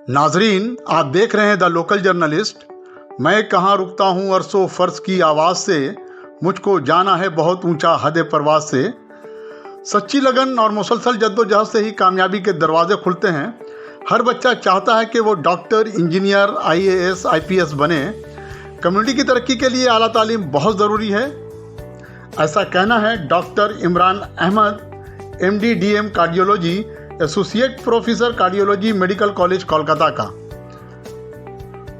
नाजरीन, आप देख रहे हैं द लोकल जर्नलिस्ट। मैं कहाँ रुकता हूँ अरसों फर्श की आवाज़ से, मुझको जाना है बहुत ऊंचा हद परवाज से। सच्ची लगन और मुसलसल जद्दोजहद से ही कामयाबी के दरवाजे खुलते हैं। हर बच्चा चाहता है कि वो डॉक्टर, इंजीनियर, IAS, IPS बने। कम्युनिटी की तरक्की के लिए आला तालीम बहुत ज़रूरी है, ऐसा कहना है doctor Imran Ahmed, MD DM cardiology, associate professor cardiology, medical college Kolkata का।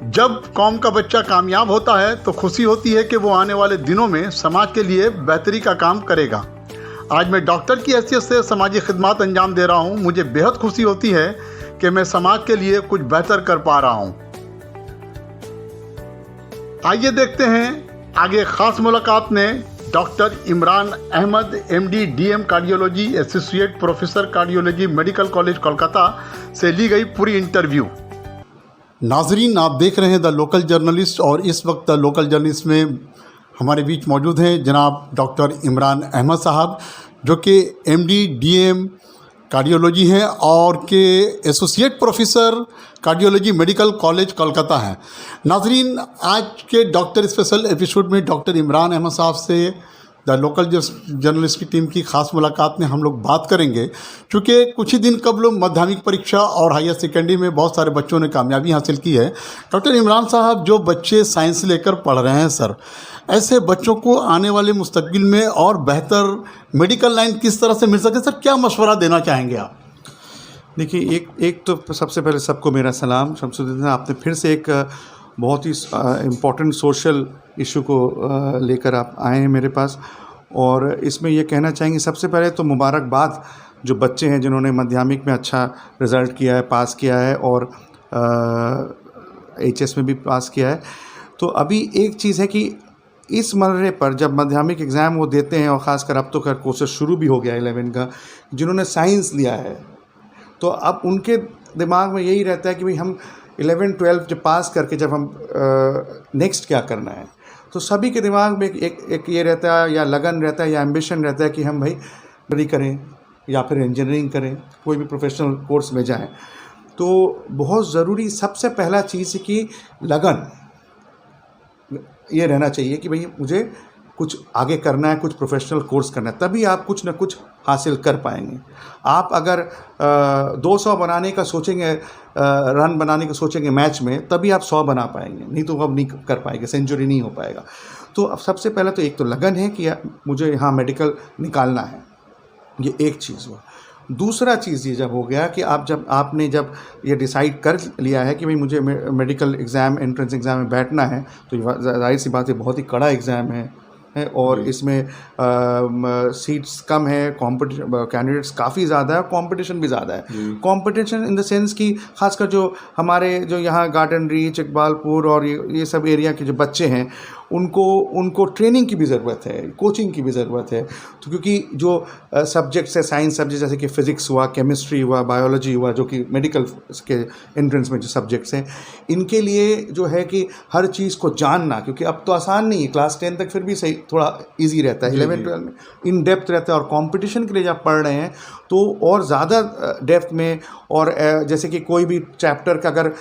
जब कौम का बच्चा कामयाब होता है तो खुशी होती है कि वो आने वाले दिनों में समाज के लिए बेहतरी का काम करेगा। आज मैं डॉक्टर की हैसियत से समाजी खिदमत अंजाम दे रहा हूँ। मुझे बेहद खुशी होती है कि मैं समाज के लिए कुछ बेहतर कर पा रहा हूँ। आइए देखते हैं आगे खास मुलाकात में doctor Imran Ahmed, MD DM cardiology, associate professor cardiology, medical college Kolkata से ली गई पूरी इंटरव्यू। नाजरीन, आप देख रहे हैं द लोकल जर्नलिस्ट और इस वक्त द लोकल जर्नलिस्ट में हमारे बीच मौजूद हैं जनाब डॉक्टर इमरान अहमद साहब, जो कि MD DM कार्डियोलॉजी हैं और के associate professor cardiology, medical college Kolkata हैं। नाजरीन, आज के डॉक्टर स्पेशल एपिसोड में डॉक्टर इमरान अहमद साहब से द लोकल जर्नलिस्ट की टीम की ख़ास मुलाकात में हम लोग बात करेंगे, क्योंकि कुछ ही दिन कबल माध्यमिक परीक्षा और हायर सेकेंडरी में बहुत सारे बच्चों ने कामयाबी हासिल की है। डॉक्टर इमरान साहब, जो बच्चे साइंस लेकर पढ़ रहे हैं सर, ऐसे बच्चों को आने वाले मुस्तकबिल में और बेहतर मेडिकल लाइन किस तरह से मिल सके, सर क्या मशवरा देना चाहेंगे आप? देखिए, एक तो सबसे पहले सबको मेरा सलाम। शमसुद्दीन, आपने फिर से एक बहुत ही इम्पोर्टेंट सोशल इशू को लेकर आप आए हैं मेरे पास, और इसमें ये कहना चाहेंगे सबसे पहले तो मुबारकबाद जो बच्चे हैं जिन्होंने माध्यमिक में अच्छा रिज़ल्ट किया है, पास किया है और HS में भी पास किया है। तो अभी एक चीज़ है कि इस मरहले पर जब माध्यमिक एग्ज़ाम वो देते हैं, और ख़ासकर अब तो खैर कोर्सेज शुरू भी हो गया 11 का, जिन्होंने साइंस लिया है, तो अब उनके दिमाग में यही रहता है कि भाई हम 11-12 जब पास करके जब हम नेक्स्ट क्या करना है, तो सभी के दिमाग में एक ये रहता है, या लगन रहता है या एम्बिशन रहता है कि हम भाई स्टडी करें या फिर इंजीनियरिंग करें, कोई भी प्रोफेशनल कोर्स में जाएं। तो बहुत ज़रूरी सबसे पहला चीज़ है कि लगन ये रहना चाहिए कि भाई मुझे कुछ आगे करना है, कुछ प्रोफेशनल कोर्स करना है, तभी आप कुछ ना कुछ हासिल कर पाएंगे। आप अगर 200 बनाने का सोचेंगे, रन बनाने का सोचेंगे मैच में, तभी आप 100 बना पाएंगे, नहीं तो अब नहीं कर पाएंगे, सेंचुरी नहीं हो पाएगा। तो अब सबसे पहले तो एक तो लगन है कि मुझे यहाँ मेडिकल निकालना है, ये एक चीज़ हुआ। दूसरा चीज़ ये जब हो गया कि आपने जब ये डिसाइड कर लिया है कि भाई मुझे मेडिकल एग्ज़ाम, एंट्रेंस एग्ज़ाम में बैठना है, तो जाहिर सी बात है बहुत ही कड़ा एग्ज़ाम है और इसमें सीट्स कम है, कैंडिडेट्स काफ़ी ज़्यादा है, कंपटीशन भी ज़्यादा है। कंपटीशन इन द सेंस कि खासकर जो हमारे जो यहाँ गार्डन रीच, इकबालपुर और ये सब एरिया के जो बच्चे हैं, उनको ट्रेनिंग की भी ज़रूरत है, कोचिंग की भी ज़रूरत है। तो क्योंकि जो सब्जेक्ट्स है, साइंस सब्जेक्ट जैसे कि फ़िज़िक्स हुआ, केमिस्ट्री हुआ, बायोलॉजी हुआ, जो कि मेडिकल के एंट्रेंस में जो सब्जेक्ट्स हैं, इनके लिए जो है कि हर चीज़ को जानना, क्योंकि अब तो आसान नहीं है, क्लास 10 तक फिर भी सही थोड़ा ईजी रहता है, 11-12 में इन डेप्थ रहता है, और कंपटीशन के लिए जब पढ़ रहे हैं तो और ज़्यादा डेप्थ में। और जैसे कि कोई भी चैप्टर का अगर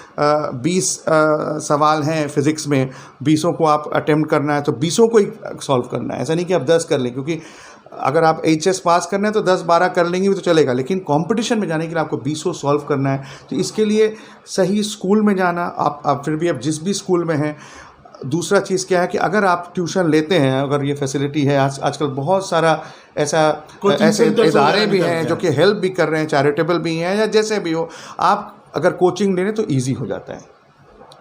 20 सवाल हैं फिज़िक्स में, 20 को आप अटेम्प्ट करना है तो 20 को ही सॉल्व करना है, ऐसा नहीं कि आप 10 कर लें, क्योंकि अगर आप HS पास करना है तो 10-12 कर लेंगे भी तो चलेगा, लेकिन कंपटीशन में जाने के लिए आपको 20 सॉल्व करना है। तो इसके लिए सही स्कूल में जाना, आप फिर भी आप जिस भी स्कूल में हैं। दूसरा चीज़ क्या है कि अगर आप ट्यूशन लेते हैं, अगर ये फैसिलिटी है, आजकल बहुत सारा ऐसे इदारे भी हैं जो कि हेल्प भी कर रहे हैं, चैरिटेबल भी हैं या जैसे भी हो, आप अगर कोचिंग ले लें तो ईजी हो जाता है।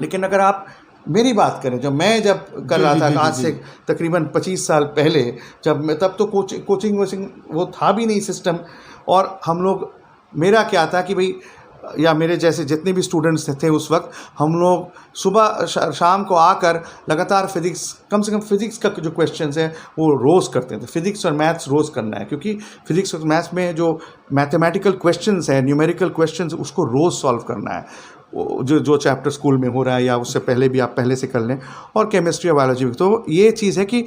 लेकिन अगर आप मेरी बात करें, जब कर रहा था आज से तकरीबन 25 साल पहले, तब तो कोचिंग वो था भी नहीं सिस्टम, और हम लोग, मेरा क्या था कि भाई, या मेरे जैसे जितने भी स्टूडेंट्स थे उस वक्त, हम लोग सुबह शाम को आकर लगातार फिज़िक्स, कम से कम फिज़िक्स का जो क्वेश्चंस हैं वो रोज़ करते थे। फिज़िक्स और मैथ्स रोज़ करना है, क्योंकि फिज़िक्स और मैथ्स में जो मैथमेटिकल क्वेश्चंस हैं, न्यूमेरिकल क्वेश्चंस, उसको रोज़ सॉल्व करना है। जो चैप्टर स्कूल में हो रहा है या उससे पहले भी आप पहले से कर लें, और केमिस्ट्री और बायोलॉजी भी। तो ये चीज़ है कि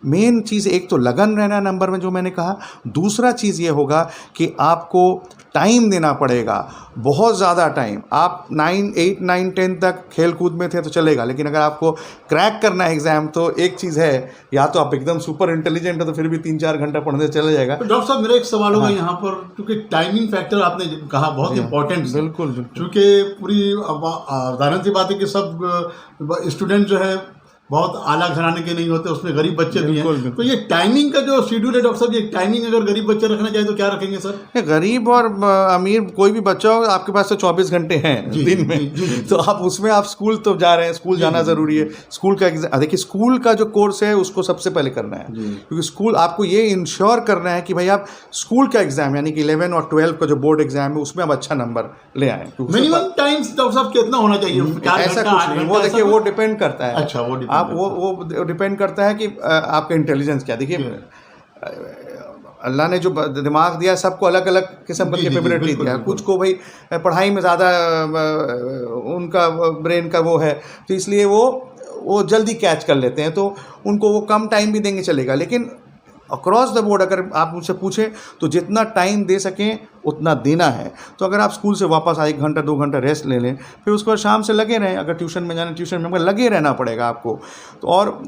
मेन चीज़ एक तो लगन रहना नंबर में, जो मैंने कहा। दूसरा चीज़ ये होगा कि आपको टाइम देना पड़ेगा, बहुत ज़्यादा टाइम। आप 8, 9, 10 तक खेल कूद में थे तो चलेगा, लेकिन अगर आपको क्रैक करना है एग्ज़ाम तो एक चीज़ है, या तो आप एकदम सुपर इंटेलिजेंट है तो फिर भी 3-4 घंटा पढ़ने से चला जाएगा। तो डॉक्टर साहब मेरा एक सवाल होगा यहाँ पर, क्योंकि टाइमिंग फैक्टर आपने कहा बहुत इंपॉर्टेंट है। बिल्कुल। क्योंकि पूरी साधारण सी बात है कि सब स्टूडेंट जो है बहुत आला घराने के नहीं होते, उसमें गरीब बच्चे भी हैं। तो ये टाइमिंग का जो शेड्यूल है डॉक्टर साहब, ये टाइमिंग अगर गरीब बच्चे रखना चाहे तो क्या रखेंगे सर? गरीब और अमीर कोई भी बच्चा हो, आपके पास तो 24 घंटे हैं दिन में। तो आप उसमें आप स्कूल तो जा रहे हैं, स्कूल जाना ज़रूरी है। स्कूल का देखिए, स्कूल का जो कोर्स है उसको सबसे पहले करना है, क्योंकि स्कूल आपको ये इंश्योर करना है कि भाई आप स्कूल का एग्जाम यानी कि 11 और 12 का जो बोर्ड एग्जाम है उसमें आप अच्छा नंबर ले आए। मिनिमम टाइम डॉक्टर साहब कितना होना चाहिए? ऐसा कुछ नहीं, वो देखिए वो डिपेंड करता है। अच्छा, वो डिपेंड करता है कि आपका इंटेलिजेंस क्या। देखिए, अल्लाह ने जो दिमाग दिया सबको अलग अलग किस्म की कैपेबिलिटी दिया। कुछ को भाई पढ़ाई में ज़्यादा उनका ब्रेन का वो है, तो इसलिए वो जल्दी कैच कर लेते हैं, तो उनको वो कम टाइम भी देंगे चलेगा। लेकिन अक्रॉस द बोर्ड अगर आप मुझसे पूछें तो जितना टाइम दे सकें उतना देना है। तो अगर आप स्कूल से वापस आए 1 घंटा 2 घंटा रेस्ट ले लें, फिर उसके बाद शाम से लगे रहें। अगर ट्यूशन में जाना ट्यूशन में, मगर लगे रहना पड़ेगा आपको। तो और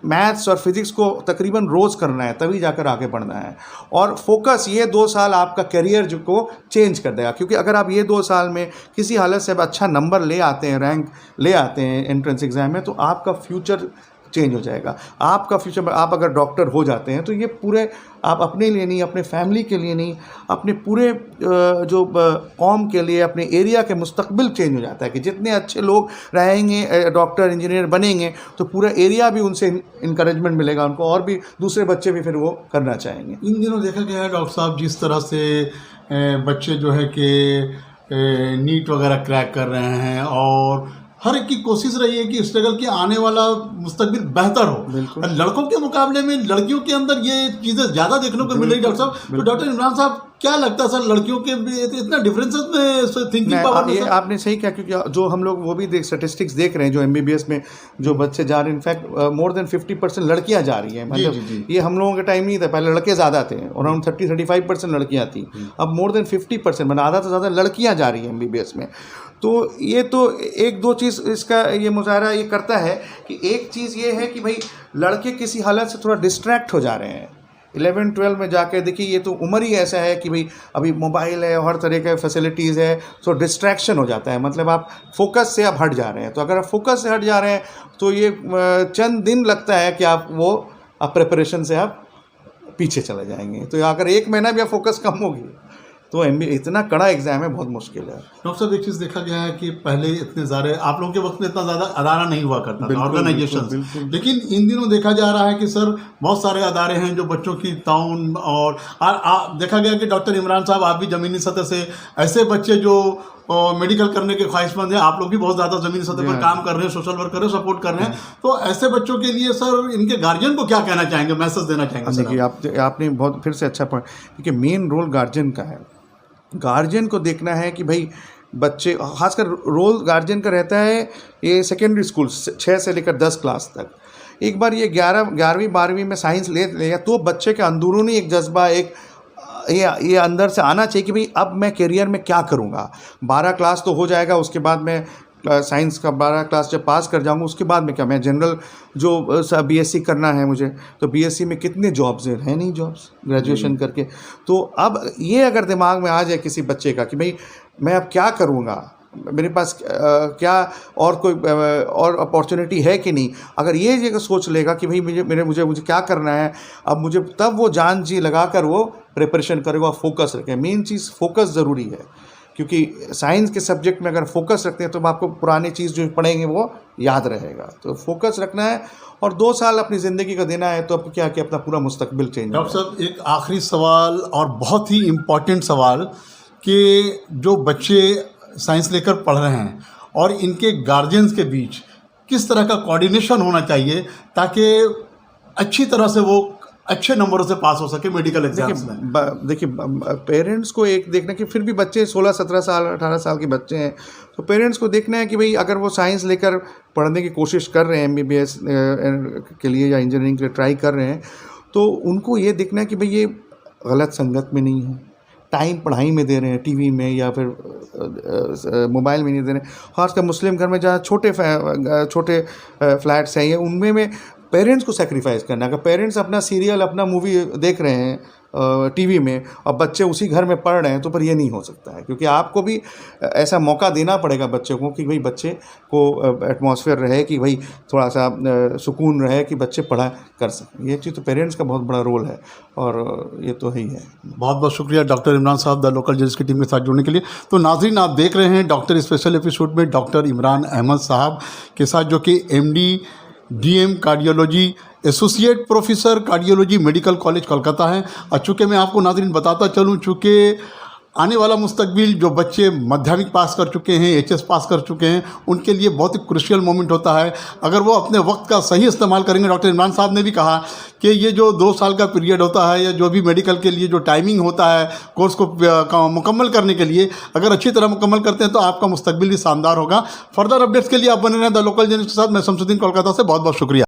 मैथ्स और फिज़िक्स को तकरीबन रोज़ करना है, तभी जाकर आगे बढ़ना है। और फोकस ये 2 साल आपका करियर जो को चेंज कर देगा, क्योंकि अगर आप ये 2 साल में किसी हालत से अच्छा नंबर ले आते हैं, रैंक ले आते हैं एंट्रेंस एग्ज़ाम में, तो आपका फ्यूचर चेंज हो जाएगा। आपका फ्यूचर में आप अगर डॉक्टर हो जाते हैं तो ये पूरे आप अपने लिए नहीं, अपने फैमिली के लिए नहीं, अपने पूरे जो कौम के लिए, अपने एरिया के मुस्तकबिल चेंज हो जाता है। कि जितने अच्छे लोग रहेंगे, डॉक्टर इंजीनियर बनेंगे, तो पूरा एरिया भी उनसे इनकरेजमेंट मिलेगा उनको, और भी दूसरे बच्चे भी फिर वो करना चाहेंगे। इन दिनों देखा गया है डॉक्टर साहब, जिस तरह से बच्चे जो है कि नीट वगैरह क्रैक कर रहे हैं, और हर एक की कोशिश रही है कि स्ट्रगल की आने वाला मुस्तकबिल बेहतर हो। लड़कों के मुकाबले में लड़कियों के अंदर ये चीज़ें ज़्यादा देखने को मिल रही डॉक्टर साहब। तो डॉक्टर इमरान साहब क्या लगता है सर, लड़कियों के इतना डिफरेंसेस में थिंकिंग पावर? ये आपने सही कहा, क्योंकि जो हम लोग वो भी स्टैटिस्टिक्स देख रहे हैं, जो MBBS में जो बच्चे जा रहे हैं, इनफैक्ट मोर देन 50% लड़कियां जा रही हैं। मतलब ये हम लोगों के टाइम नहीं था, पहले लड़के ज़्यादा थे, अराउंड 30-35% लड़कियां थी। अब मोर देन 50%, मतलब आधा से ज़्यादा लड़कियां जा रही हैं MBBS में। तो ये तो 1-2 चीज़ इसका ये मुजाहरा ये करता है कि एक चीज़ ये है कि भाई लड़के किसी हालत से थोड़ा डिस्ट्रैक्ट हो जा रहे हैं। 11-12 में जाके देखिए, ये तो उम्र ही ऐसा है कि भाई अभी मोबाइल है, हर तरह के फैसिलिटीज़ है, तो डिस्ट्रैक्शन हो जाता है। मतलब आप फोकस से आप हट जा रहे हैं। तो अगर आप फोकस से हट जा रहे हैं तो ये चंद दिन लगता है कि आप प्रिपरेशन से आप पीछे चले जाएंगे। तो अगर 1 महीना भी आप फोकस कम होगी तो इतना कड़ा एग्जाम है, बहुत मुश्किल है। डॉक्टर साहब, एक चीज़ देखा गया है कि पहले इतने ज़्यादा, आप लोगों के वक्त में इतना ज़्यादा अदारा नहीं हुआ करता था, ऑर्गेनाइजेशन। लेकिन इन दिनों देखा जा रहा है कि सर बहुत सारे अदारे हैं जो बच्चों की ताउन, और देखा गया कि डॉक्टर इमरान साहब आप भी ज़मीनी सतह से ऐसे बच्चे जो मेडिकल करने के ख्वाहिशमंद हैं, आप लोग भी बहुत ज़्यादा ज़मीनी सतह पर काम कर रहे हैं, सोशल वर्क कर रहे हैं, सपोर्ट कर रहे हैं। तो ऐसे बच्चों के लिए सर इनके गार्जियन को क्या कहना चाहेंगे, मैसेज देना चाहेंगे? देखिए, आपने बहुत फिर से अच्छा पॉइंट, क्योंकि मेन रोल गार्जियन का है। गार्जियन को देखना है कि भाई बच्चे, खासकर रोल गार्जियन का रहता है ये सेकेंडरी स्कूल 6 से लेकर 10 क्लास तक। एक बार ये 11वीं 12वीं में साइंस ले लिया तो बच्चे के अंदरूनी एक जज्बा, एक ये अंदर से आना चाहिए कि भाई अब मैं करियर में क्या करूँगा। 12 क्लास तो हो जाएगा, उसके बाद मैं साइंस का 12 क्लास जब पास कर जाऊंगा उसके बाद में क्या, मैं जनरल जो BSc करना है मुझे, तो BSc में कितने जॉब्स हैं नहीं जॉब्स ग्रेजुएशन करके। तो अब ये अगर दिमाग में आ जाए किसी बच्चे का कि भाई मैं अब क्या करूँगा, मेरे पास क्या और कोई और अपॉर्चुनिटी है कि नहीं, अगर ये जगह सोच लेगा कि भाई मुझे क्या करना है अब मुझे, तब वो जान जी लगा कर वो प्रिपरेशन करेगा, फोकस रखें। मेन चीज़ फोकस ज़रूरी है, क्योंकि साइंस के सब्जेक्ट में अगर फोकस रखते हैं तो आपको पुरानी चीज़ जो पढ़ेंगे वो याद रहेगा। तो फोकस रखना है और 2 साल अपनी ज़िंदगी का देना है, तो अब क्या कि अपना पूरा मुस्तकबिल चेंज। डॉक्टर साहब, एक आखिरी सवाल और बहुत ही इम्पोर्टेंट सवाल कि जो बच्चे साइंस लेकर पढ़ रहे हैं और इनके गार्जियंस के बीच किस तरह का कोऑर्डिनेशन होना चाहिए ताकि अच्छी तरह से वो अच्छे नंबरों से पास हो सके मेडिकल एग्जाम्स में? देखिए पेरेंट्स को एक देखना कि फिर भी बच्चे 16-17 साल 18 साल के बच्चे हैं, तो पेरेंट्स को देखना है कि भाई अगर वो साइंस लेकर पढ़ने की कोशिश कर रहे हैं MBBS के लिए या इंजीनियरिंग के लिए ट्राई कर रहे हैं, तो उनको ये देखना है कि भाई ये गलत संगत में नहीं है, टाइम पढ़ाई में दे रहे हैं, टीवी में या फिर मोबाइल में नहीं दे रहे हैं। खासकर मुस्लिम घर में जहाँ छोटे फ्लैट्स हैं ये, उनमें पेरेंट्स को सेक्रीफाइस करना है। अगर पेरेंट्स अपना सीरियल अपना मूवी देख रहे हैं टीवी में और बच्चे उसी घर में पढ़ रहे हैं, तो पर ये नहीं हो सकता है, क्योंकि आपको भी ऐसा मौका देना पड़ेगा बच्चे को कि भाई बच्चे को एटमॉस्फेयर रहे, कि भाई थोड़ा सा सुकून रहे, कि बच्चे पढ़ा कर सकें। ये चीज़ तो पेरेंट्स का बहुत बड़ा रोल है, और ये तो है ही है। बहुत बहुत शुक्रिया डॉक्टर इमरान साहब द लोकल जर्नलिस्ट की टीम के साथ जुड़ने के लिए। तो नाज़रीन, आप देख रहे हैं डॉक्टर स्पेशल एपिसोड में डॉक्टर इमरान अहमद साहब के साथ, जो कि MD DM cardiology, associate professor cardiology medical college Kolkata है। और चूँकि मैं आपको नाज़रीन बताता चलूँ, चूँकि आने वाला मुस्तकबिल जो बच्चे माध्यमिक पास कर चुके हैं, HS पास कर चुके हैं, उनके लिए बहुत ही क्रूशियल मोमेंट होता है। अगर वो अपने वक्त का सही इस्तेमाल करेंगे, डॉक्टर इमरान साहब ने भी कहा कि ये जो 2 साल का पीरियड होता है, या जो भी मेडिकल के लिए जो टाइमिंग होता है कोर्स को मुकम्मल करने के लिए, अगर अच्छी तरह मुकम्मल करते हैं तो आपका मुस्तकबिल भी शानदार होगा। फर्दर अपडेट्स के लिए आप बने रहें द लोकल जर्नलिस्ट के साथ। मैं शमसुद्दीन, कोलकाता से। बहुत बहुत शुक्रिया।